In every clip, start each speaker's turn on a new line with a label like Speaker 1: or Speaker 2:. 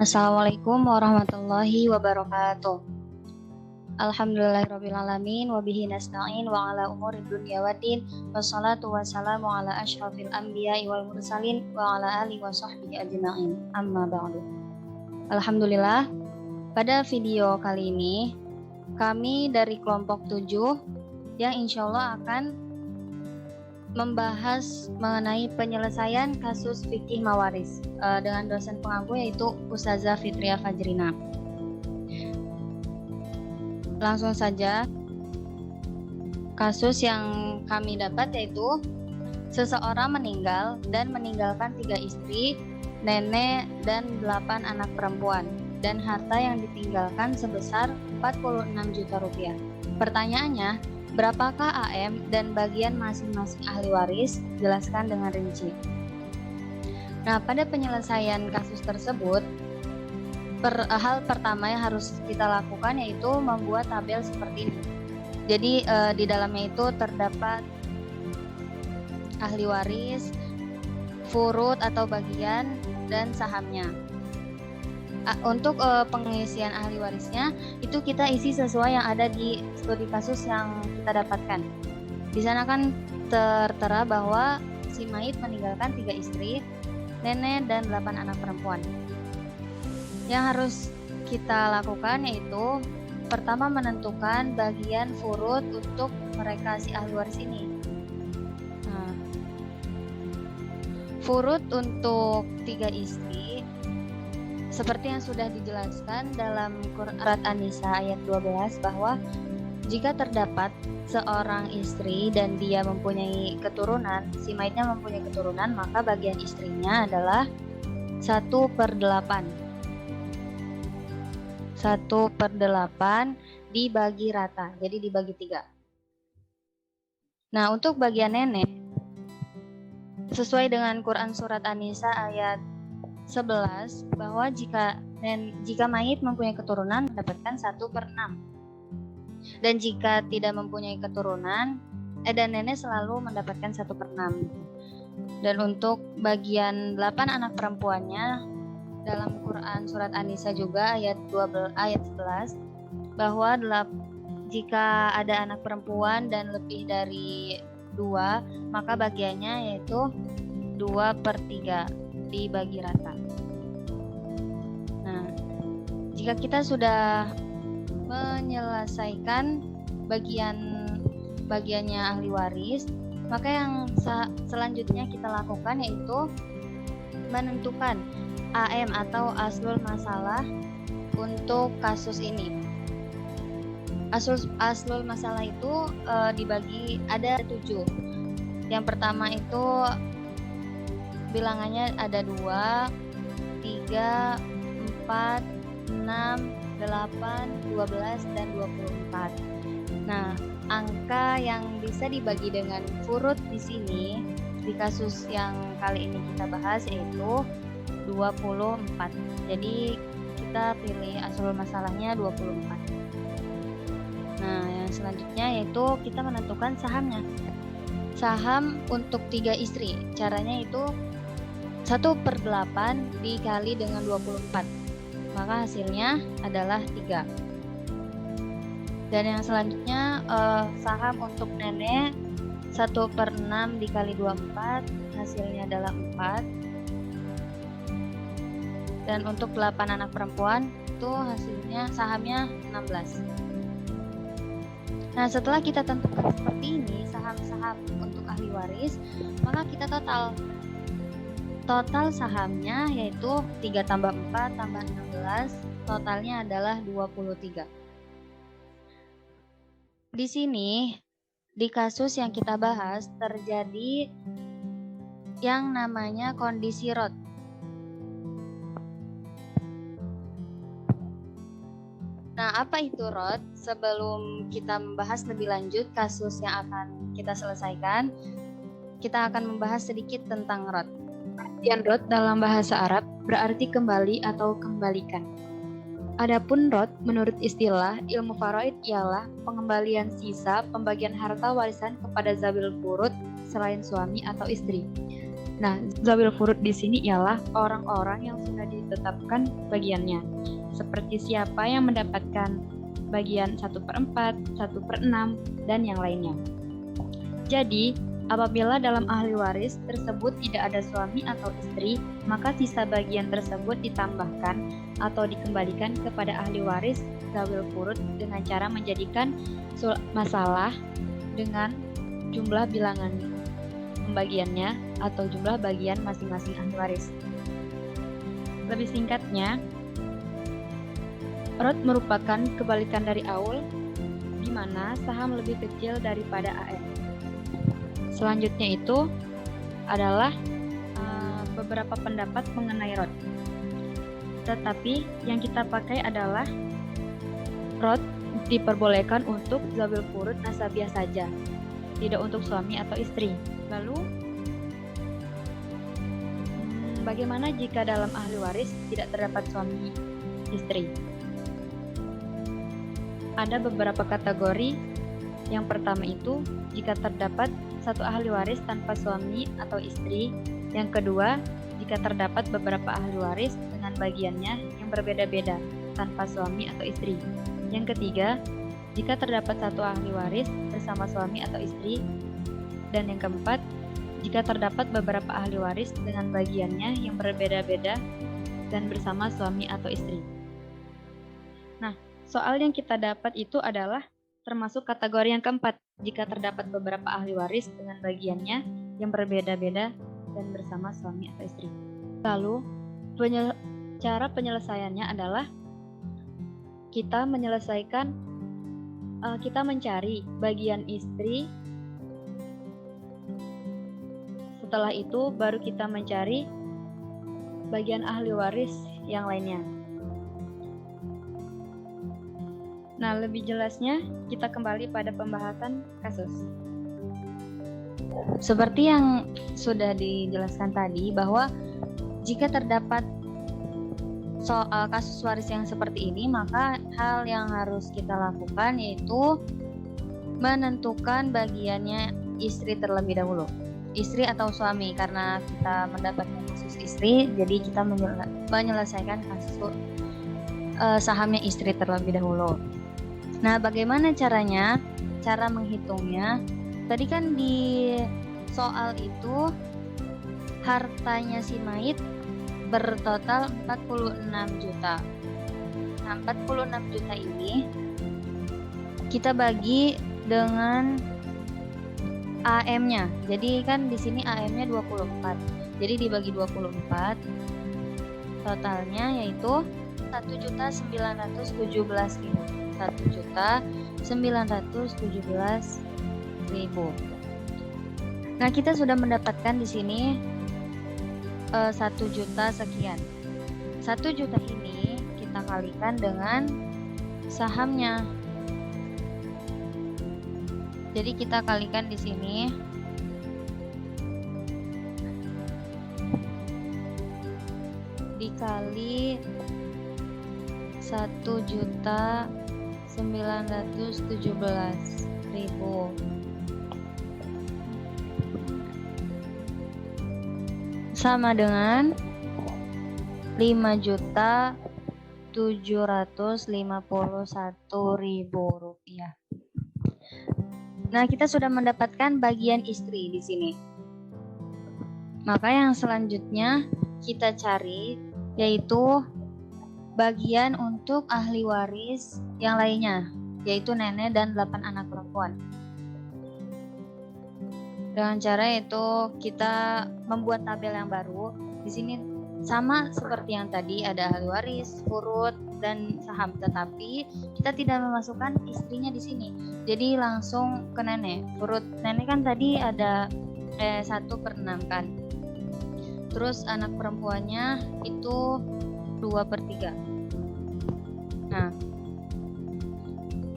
Speaker 1: Assalamualaikum warahmatullahi wabarakatuh. Alhamdulillahirrabbilalamin wabihi nasta'in wa ala umuri dunya waddin wassalatu wassalamu ala asyrafil anbiya'i wal mursalin wa ala alihi wa sahbihi ajma'in. Amma ba'du. Alhamdulillah, pada video kali ini kami dari kelompok 7 yang insyaallah akan membahas mengenai penyelesaian kasus fikih mawaris dengan dosen pengampu yaitu Ustazah Fitriah Fajrina. Langsung saja, kasus yang kami dapat yaitu seseorang meninggal dan meninggalkan 3 istri, nenek, dan 8 anak perempuan, dan harta yang ditinggalkan sebesar 46 juta rupiah. Pertanyaannya, berapakah AM dan bagian masing-masing ahli waris? Jelaskan dengan rinci. Nah, pada penyelesaian kasus tersebut, hal pertama yang harus kita lakukan yaitu membuat tabel seperti ini. Jadi di dalamnya itu terdapat ahli waris, furud atau bagian, dan sahamnya. Untuk pengisian ahli warisnya itu kita isi sesuai yang ada di studi kasus yang kita dapatkan. Di sana kan tertera bahwa si mayit meninggalkan 3 istri, nenek, dan 8 anak perempuan. Yang harus kita lakukan yaitu pertama menentukan bagian furud untuk mereka si ahli waris ini. Nah, furud untuk 3 istri seperti yang sudah dijelaskan dalam Surat An-Nisa ayat 12 bahwa jika terdapat seorang istri dan dia mempunyai keturunan, si mayitnya mempunyai keturunan, maka bagian istrinya adalah 1/8. 1/8 dibagi rata, jadi dibagi 3. Nah, untuk bagian nenek, sesuai dengan Quran Surat An-Nisa ayat 11 bahwa jika mayit mempunyai keturunan mendapatkan 1/6, dan jika tidak mempunyai keturunan dan nenek selalu mendapatkan 1/6. Dan untuk bagian 8 anak perempuannya dalam Quran Surat An-Nisa juga ayat 11 bahwa jika ada anak perempuan dan lebih dari 2 maka bagiannya yaitu 2/3 dibagi rata. Nah, jika kita sudah menyelesaikan bagiannya ahli waris, maka yang selanjutnya kita lakukan yaitu menentukan AM atau aslul masalah untuk kasus ini. Aslul masalah itu dibagi ada 7. Yang pertama itu bilangannya ada 2, 3, 4, 6, 8, 12, dan 24. Nah, angka yang bisa dibagi dengan furud di sini di kasus yang kali ini kita bahas yaitu 24. Jadi kita pilih aslul masalahnya 24. Nah, yang selanjutnya yaitu kita menentukan sahamnya. Saham untuk 3 istri, caranya itu 1/8 dikali dengan 24, maka hasilnya adalah 3. Dan yang selanjutnya saham untuk nenek 1/6 dikali 24, hasilnya adalah 4. Dan untuk 8 anak perempuan itu hasilnya sahamnya 16. Nah, setelah kita tentukan seperti ini saham-saham untuk ahli waris, maka kita total sahamnya yaitu 3 tambah 4 tambah 16, totalnya adalah 23. Di sini, di kasus yang kita bahas terjadi yang namanya kondisi rot. Nah, apa itu rot? Sebelum kita membahas lebih lanjut kasus yang akan kita selesaikan, kita akan membahas sedikit tentang rot. Artian rot dalam bahasa Arab berarti kembali atau kembalikan. Adapun rot menurut istilah ilmu faraid ialah pengembalian sisa pembagian harta warisan kepada zabil furud selain suami atau istri.
Speaker 2: Nah, zawil furud di sini ialah orang-orang yang sudah ditetapkan bagiannya. Seperti siapa yang mendapatkan bagian 1/4, 1/6, dan yang lainnya. Jadi, apabila dalam ahli waris tersebut tidak ada suami atau istri, maka sisa bagian tersebut ditambahkan atau dikembalikan kepada ahli waris zawil furud dengan cara menjadikan masalah dengan jumlah bilangan pembagiannya atau jumlah bagian masing-masing ahli waris. Lebih singkatnya, rod merupakan kebalikan dari aul, di mana saham lebih kecil daripada AM. Selanjutnya itu adalah beberapa pendapat mengenai rod. Tetapi yang kita pakai adalah rod diperbolehkan untuk zawil furud nasabiah saja, tidak untuk suami atau istri. Lalu, bagaimana jika dalam ahli waris tidak terdapat suami istri? Ada beberapa kategori. Yang pertama itu, jika terdapat satu ahli waris tanpa suami atau istri. Yang kedua, jika terdapat beberapa ahli waris dengan bagiannya yang berbeda-beda tanpa suami atau istri. Yang ketiga, jika terdapat satu ahli waris bersama suami atau istri. Dan yang keempat, jika terdapat beberapa ahli waris dengan bagiannya yang berbeda-beda dan bersama suami atau istri. Nah, soal yang kita dapat itu adalah termasuk kategori yang keempat, jika terdapat beberapa ahli waris dengan bagiannya yang berbeda-beda dan bersama suami atau istri. Lalu, cara penyelesaiannya adalah kita mencari bagian istri. Setelah itu baru kita mencari bagian ahli waris yang lainnya. Nah, lebih jelasnya kita kembali pada pembahasan kasus.
Speaker 1: Seperti yang sudah dijelaskan tadi, bahwa jika terdapat soal kasus waris yang seperti ini, maka hal yang harus kita lakukan yaitu menentukan bagiannya istri terlebih dahulu. Istri atau suami, karena kita mendapatkan kasus istri, jadi kita menyelesaikan kasus sahamnya istri terlebih dahulu. Nah, bagaimana caranya? Cara menghitungnya, tadi kan di soal itu hartanya si mayit bertotal 46 juta. Nah, 46 juta ini kita bagi dengan AM-nya. Jadi kan di sini AM-nya 24. Jadi dibagi 24, totalnya yaitu 1.917.000. 1.917.000. Nah, kita sudah mendapatkan di sini 1 juta sekian. 1 juta ini kita kalikan dengan sahamnya. Jadi kita kalikan di sini dikali 1.917.000 sama dengan 5.751.000 rupiah. Nah, kita sudah mendapatkan bagian istri di sini. Maka yang selanjutnya kita cari yaitu bagian untuk ahli waris yang lainnya, yaitu nenek dan 8 anak perempuan. Dengan cara itu kita membuat tabel yang baru. Di sini sama seperti yang tadi, ada ahli waris, furud, dan saham, tetapi kita tidak memasukkan istrinya di sini. Jadi langsung ke nenek. Furud nenek kan tadi ada 1/6 kan. Terus anak perempuannya itu 2/3. Nah,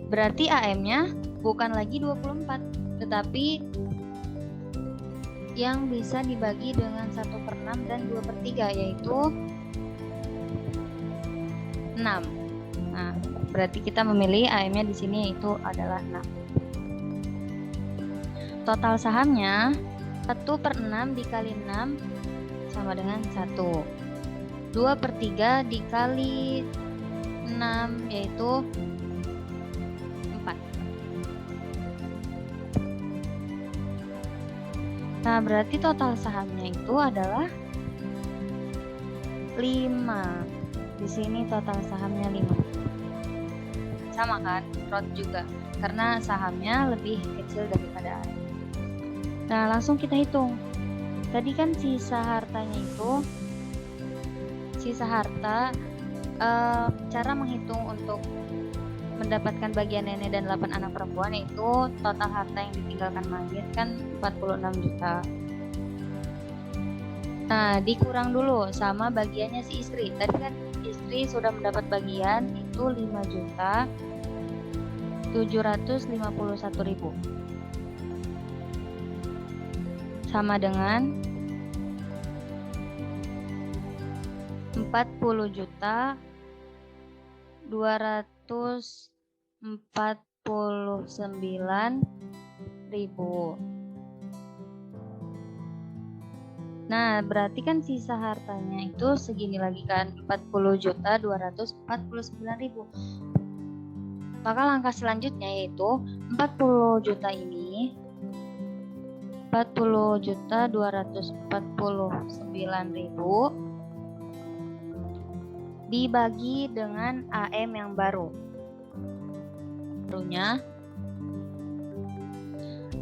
Speaker 1: berarti AM-nya bukan lagi 24, tetapi yang bisa dibagi dengan 1/6 dan 2/3, yaitu 6. Nah, berarti kita memilih AM-nya di sini yaitu adalah 6. Total sahamnya 1/6 dikali 6 sama dengan 1. 2/3 dikali 6 yaitu 4. Nah, berarti total sahamnya itu adalah 5. Di sini total sahamnya 5. Sama kan? Rot juga. Karena sahamnya lebih kecil daripada AM. Nah, langsung kita hitung. Tadi kan sisa hartanya itu, cara menghitung untuk mendapatkan bagian nenek dan 8 anak perempuan yaitu total harta yang ditinggalkan mayit kan 46 juta. Nah, dikurang dulu sama bagiannya si istri. Tadi kan istri sudah mendapat bagian itu 5.751.000. Sama dengan 40.249.000. Nah, berarti kan sisa hartanya itu segini lagi kan, 40.249.000. Maka langkah selanjutnya yaitu 40 juta ini 40.249.000 dibagi dengan AM yang baru.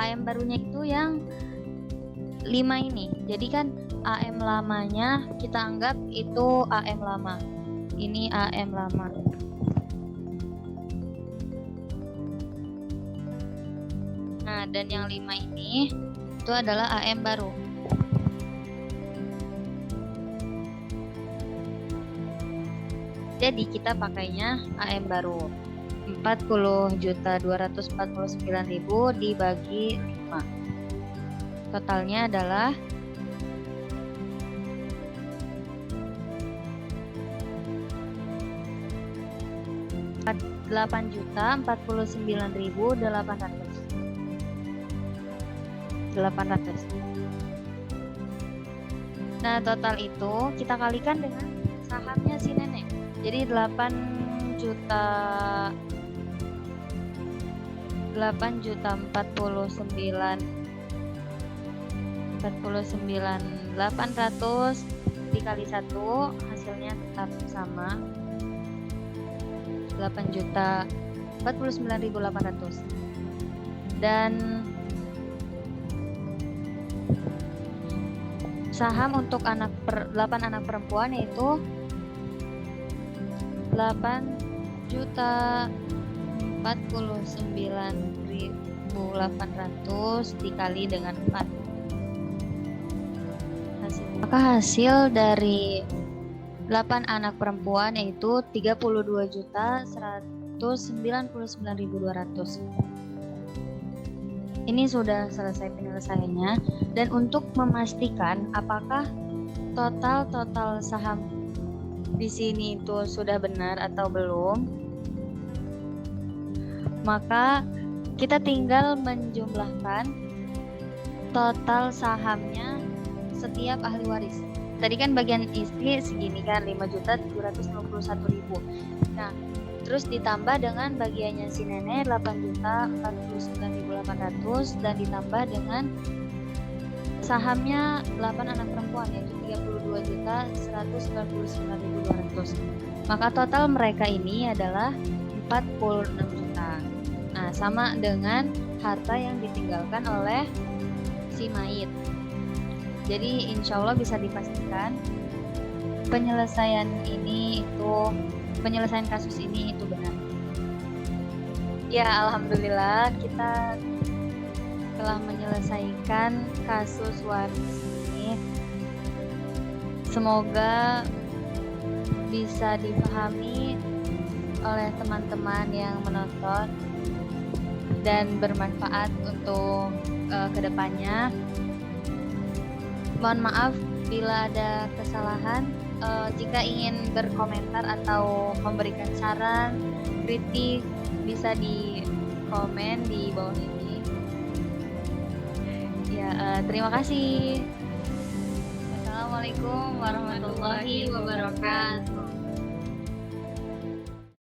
Speaker 1: AM barunya itu yang 5 ini. Jadi kan AM lamanya kita anggap itu AM lama. Ini AM lama. Nah, dan yang 5 ini itu adalah AM baru. Jadi kita pakainya AM baru. 40.249.000 dibagi 5. Totalnya adalah 8.049.800. Nah, total itu kita kalikan dengan sahamnya si nenek. Jadi 8.800 dikali 1 hasilnya tetap sama 8.049.800. Dan saham untuk 8 anak perempuan yaitu 8.049.800 dikali dengan 4. Maka hasil dari 8 anak perempuan yaitu 32.199.200. Ini sudah selesai penyelesaiannya. Dan untuk memastikan apakah total saham di sini itu sudah benar atau belum, maka kita tinggal menjumlahkan total sahamnya setiap ahli waris. Tadi kan bagian istri segini kan 5.751.000. Nah, terus ditambah dengan bagiannya si nenek 8.049.800 dan ditambah dengan sahamnya 8 anak perempuan yaitu 32.199.200. Maka total mereka ini adalah 46 juta. Nah, sama dengan harta yang ditinggalkan oleh si mayit. Jadi insya Allah bisa dipastikan penyelesaian kasus ini itu benar. Ya, alhamdulillah kita telah menyelesaikan kasus waris ini. Semoga bisa dipahami oleh teman-teman yang menonton dan bermanfaat untuk kedepannya. Mohon maaf bila ada kesalahan. Jika ingin berkomentar atau memberikan saran, kritik, bisa di komen di bawah ini. Ya, terima kasih. Assalamualaikum warahmatullahi wabarakatuh.